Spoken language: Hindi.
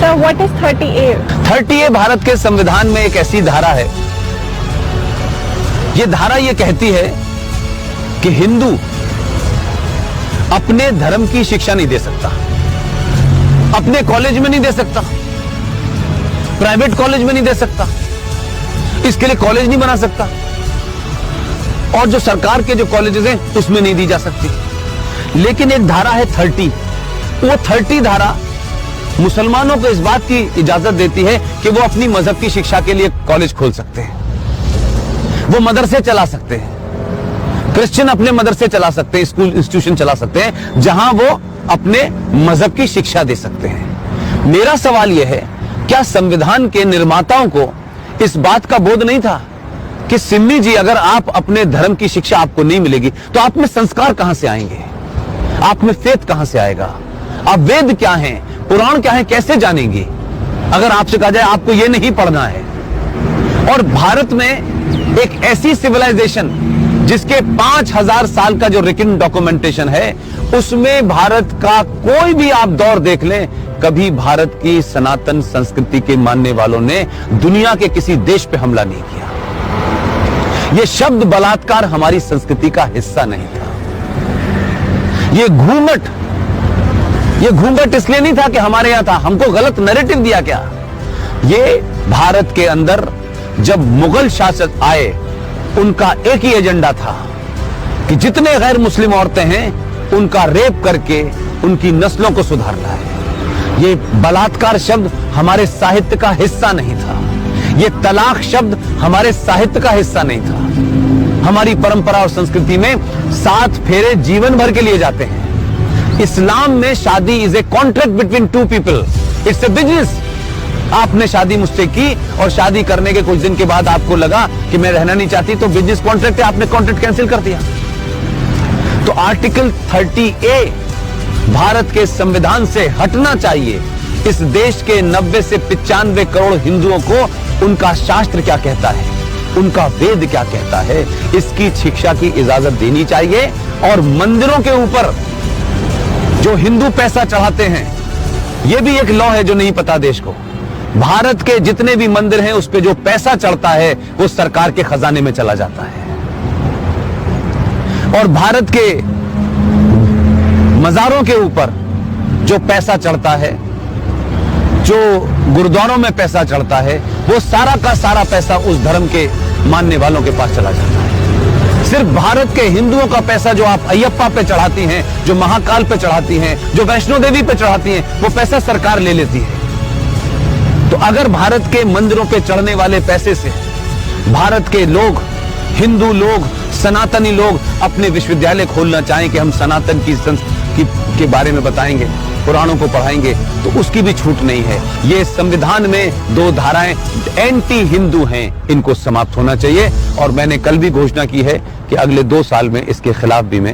Sir, what is 30A? 30A Bharat के संविधान में एक ऐसी धारा है, ये धारा ये कहती है कि हिंदू अपने धर्म की शिक्षा नहीं दे सकता, अपने कॉलेज में नहीं दे सकता, प्राइवेट कॉलेज में नहीं दे सकता, इसके लिए कॉलेज नहीं बना सकता, और जो सरकार के जो कॉलेजेस हैं उसमें नहीं दी जा सकती। लेकिन एक धारा है 30, वो 30 धारा मुसलमानों को इस बात की इजाजत देती है कि वो अपनी मजहब की शिक्षा के लिए कॉलेज खोल सकते हैं, वो मदरसे चला सकते हैं, क्रिश्चियन अपने मदरसे चला सकते हैं, स्कूल इंस्टीट्यूशन चला सकते हैं जहां वो अपने मजहब की शिक्षा दे सकते हैं। मेरा सवाल यह है, क्या संविधान के निर्माताओं को इस बात का बोध नहीं था कि सिम्मी जी, अगर आप अपने धर्म की शिक्षा आपको नहीं मिलेगी तो आप में संस्कार कहां से आएंगे, आप में फेथ कहां से आएगा, आप वेद क्या हैं, पुराण क्या है, कैसे जानेंगे अगर आपसे कहा जाए आपको यह नहीं पढ़ना है। और भारत में एक ऐसी सिविलाइजेशन जिसके 5000 साल का जो रिटन डॉक्यूमेंटेशन है, उसमें भारत का कोई भी आप दौर देख लें, कभी भारत की सनातन संस्कृति के मानने वालों ने दुनिया के किसी देश पे हमला नहीं किया। यह शब्द बलात्कार हमारी संस्कृति का हिस्सा नहीं था। ये घूंघट इसलिए नहीं था कि हमारे यहां था, हमको गलत नैरेटिव दिया क्या। ये भारत के अंदर जब मुगल शासक आए, उनका एक ही एजेंडा था कि जितने गैर मुस्लिम औरतें हैं उनका रेप करके उनकी नस्लों को सुधारना है। ये बलात्कार शब्द हमारे साहित्य का हिस्सा नहीं था, ये तलाक शब्द हमारे साहित्य का हिस्सा नहीं था। हमारी परंपरा और संस्कृति में 7 फेरे जीवन भर के लिए जाते हैं। इस्लाम में शादी is a contract between 2 people, it's a business. आपने शादी मुझसे की और शादी करने के कुछ दिन के बाद आपको लगा कि मैं रहना नहीं चाहती, तो बिजनेस कॉन्ट्रैक्ट है, आपने कॉन्ट्रैक्ट कैंसिल कर दिया। तो आर्टिकल 30A भारत के संविधान से हटना चाहिए। इस देश के 90 से 95 करोड़ हिंदुओं को उनका शास्त्र क्या कहता है, उनका वेद क्या कहता है, इसकी शिक्षा की इजाजत देनी चाहिए। और मंदिरों के ऊपर जो हिंदू पैसा चढ़ाते हैं, यह भी एक लॉ है जो नहीं पता देश को। भारत के जितने भी मंदिर हैं उस पे जो पैसा चढ़ता है वो सरकार के खजाने में चला जाता है। और भारत के मजारों के ऊपर जो पैसा चढ़ता है, जो गुरुद्वारों में पैसा चढ़ता है, वो सारा का सारा पैसा उस धर्म के मानने वालों के पास चला जाता है। सिर्फ भारत के हिंदुओं का पैसा जो आप अयप्पा पे चढ़ाती हैं, जो महाकाल पे चढ़ाती हैं, जो वैष्णो देवी पे चढ़ाती हैं, वो पैसा सरकार ले लेती है। तो अगर भारत के मंदिरों पे चढ़ने वाले पैसे से भारत के लोग, हिंदू लोग, सनातनी लोग अपने विश्वविद्यालय खोलना चाहें कि हम सनातन के बारे में बताएंगे, पुराणों को पढ़ाएंगे, तो उसकी भी छूट नहीं है। ये संविधान में 2 धाराएं एंटी हिंदू हैं, इनको समाप्त होना चाहिए। और मैंने कल भी घोषणा की है कि अगले 2 साल में इसके खिलाफ भी मैं